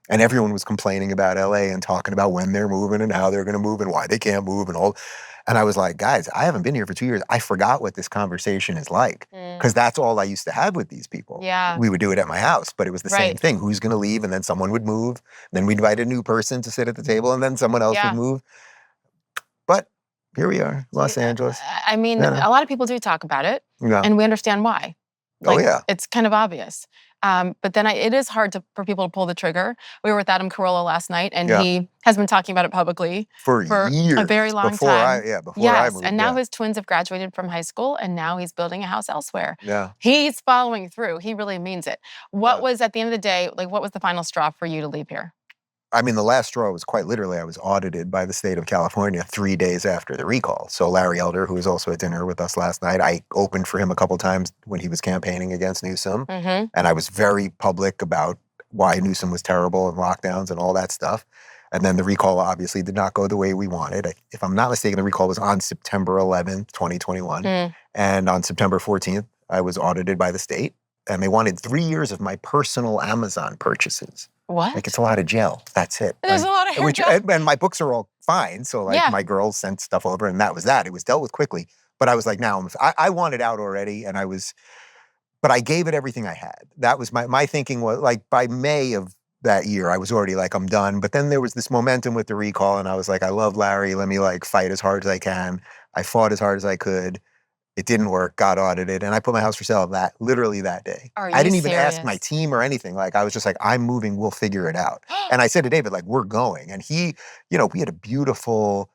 And everyone was complaining about LA and talking about when they're moving and how they're going to move and why they can't move and all. And I was like, guys, I haven't been here for 2 years. I forgot what this conversation is like because that's all I used to have with these people. Yeah. We would do it at my house, but it was the same thing. Who's going to leave? And then someone would move. Then we'd invite a new person to sit at the table and then someone else would move. But here we are, Los Angeles. I mean, a lot of people do talk about it and we understand why. Like, oh, yeah. It's kind of obvious. But then it is hard for people to pull the trigger. We were with Adam Carolla last night, and he has been talking about it publicly for years, a very long time. Before I moved. And now his twins have graduated from high school, and now he's building a house elsewhere. Yeah, he's following through. He really means it. What was at the end of the day, like, what was the final straw for you to leave here? I mean, the last straw was quite literally, I was audited by the state of California 3 days after the recall. So Larry Elder, who was also at dinner with us last night, I opened for him a couple times when he was campaigning against Newsom. And I was very public about why Newsom was terrible and lockdowns and all that stuff. And then the recall obviously did not go the way we wanted. If I'm not mistaken, the recall was on September 11th, 2021. And on September 14th, I was audited by the state. And they wanted 3 years of my personal Amazon purchases. What? Like, it's a lot of gel. That's it. There's a lot of hair gel. And my books are all fine. So, like, my girls sent stuff over, and that was that. It was dealt with quickly. But I was like, now, I wanted out already, and but I gave it everything I had. That was my thinking was, like, by May of that year, I was already like, I'm done. But then there was this momentum with the recall, and I was like, I love Larry. Let me, like, fight as hard as I can. I fought as hard as I could. It didn't work, got audited, and I put my house for sale literally that day. I didn't even ask my team or anything. Like, I was just like, I'm moving, we'll figure it out. And I said to David, like, we're going. And he, we had a beautiful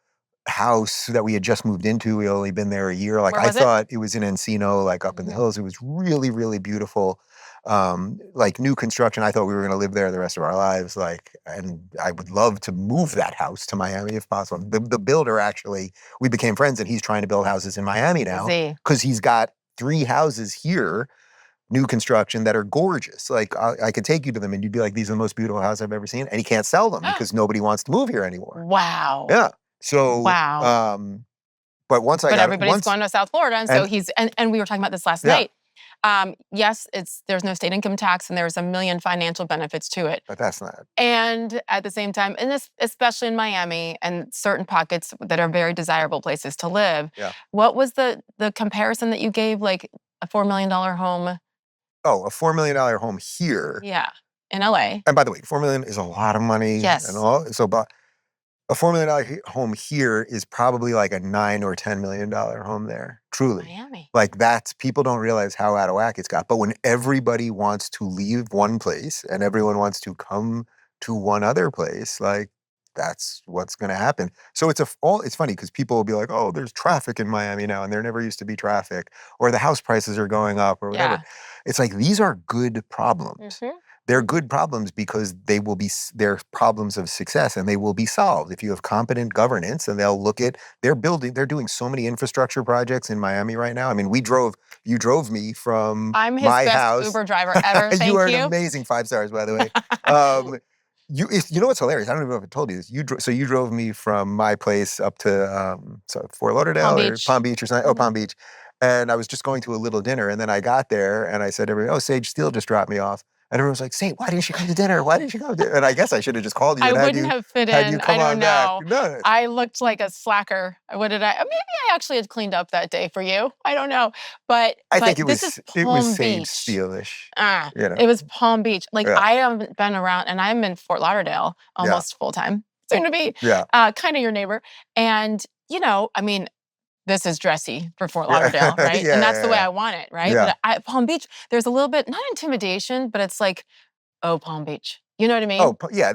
house that we had just moved into. We only been there a year. Like, I thought it was in Encino, like up in the hills. It was really, really beautiful. Like, new construction. I thought we were going to live there the rest of our lives. Like, and I would love to move that house to Miami if possible. The builder, actually, we became friends, and he's trying to build houses in Miami now because he's got 3 houses here, new construction, that are gorgeous. Like, I could take you to them and you'd be like, these are the most beautiful houses I've ever seen. And he can't sell them because nobody wants to move here anymore. Wow. Yeah. So, but everybody's going to South Florida, and so he's and we were talking about this last night. Yes, there's no state income tax, and there's a million financial benefits to it. But that's not. And at the same time, and this, especially in Miami and certain pockets that are very desirable places to live. Yeah. What was the comparison that you gave? Like a $4 million home. Oh, a $4 million home here. Yeah, in LA. And by the way, $4 million is a lot of money. Yes. And all. So, but a $4 million home here is probably like a $9 or $10 million home there. Truly. Miami. Like, people don't realize how out of whack it's got. But when everybody wants to leave one place and everyone wants to come to one other place, like, that's what's going to happen. So it's funny because people will be like, oh, there's traffic in Miami now, and there never used to be traffic, or the house prices are going up, or whatever. Yeah. It's like, these are good problems. They're good problems because they're problems of success, and they will be solved if you have competent governance. And they'll look at, they're doing so many infrastructure projects in Miami right now. I mean, you drove me from my house. I'm his best Uber driver ever. Thank you. You are an amazing 5 stars, by the way. You know what's hilarious? I don't even know if I told you this. You drove me from my place up to Fort Lauderdale or Palm Beach or something. Oh, Palm Beach. And I was just going to a little dinner, and then I got there and I said to everybody, oh, Sage Steele just dropped me off. And everyone was like, Saint, why didn't she come to dinner? Why didn't she come to dinner? And I guess I should have just called you. I wouldn't have fit in. I don't know. No. I looked like a slacker. Maybe I actually had cleaned up that day for you. I don't know. But I think it was Sage Steele-ish. It was Palm Beach. Like, I haven't been around, and I'm in Fort Lauderdale almost full time. Soon to be kind of your neighbor. And, I mean, this is dressy for Fort Lauderdale, right? And that's the way I want it, right? Yeah. But at Palm Beach, there's a little bit, not intimidation, but it's like, oh, Palm Beach. You know what I mean? Oh, yeah.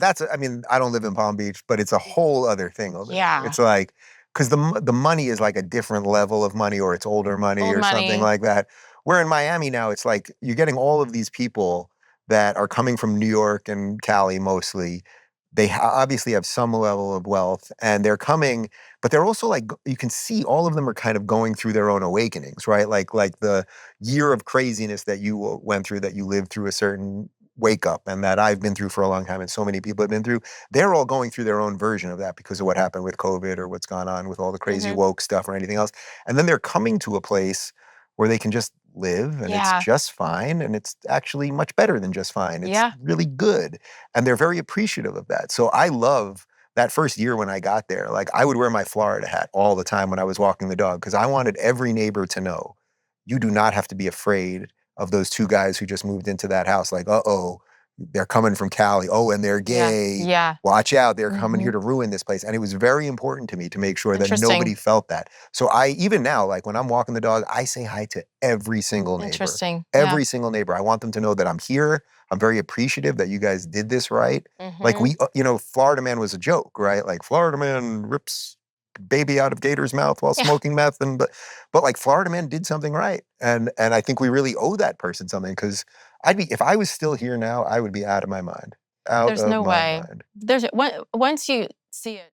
I don't live in Palm Beach, but it's a whole other thing over there. Yeah. It's like, because the money is like a different level of money, or it's older money something like that. Where in Miami now, it's like you're getting all of these people that are coming from New York and Cali mostly. They obviously have some level of wealth, and they're coming, but they're also, like, you can see all of them are kind of going through their own awakenings, right? Like the year of craziness that you went through, that you lived through a certain wake up, and that I've been through for a long time, and so many people have been through. They're all going through their own version of that because of what happened with COVID or what's gone on with all the crazy woke stuff or anything else. And then they're coming to a place where they can just live and it's just fine, and it's actually much better than just fine. It's really good. And they're very appreciative of that. So I love that first year when I got there. Like, I would wear my Florida hat all the time when I was walking the dog because I wanted every neighbor to know, you do not have to be afraid of those two guys who just moved into that house. Like, uh-oh, they're coming from Cali. Oh, and they're gay. Yeah. Watch out. They're coming here to ruin this place. And it was very important to me to make sure that nobody felt that. So even now, like when I'm walking the dog, I say hi to every single neighbor. Interesting. Every single neighbor. I want them to know that I'm here. I'm very appreciative that you guys did this right. Like Florida man was a joke, right? Like Florida man rips baby out of gator's mouth while smoking meth, but like Florida man did something right, and I think we really owe that person something, because if I was still here now, I would be out of my mind. There's no way. Once you see it.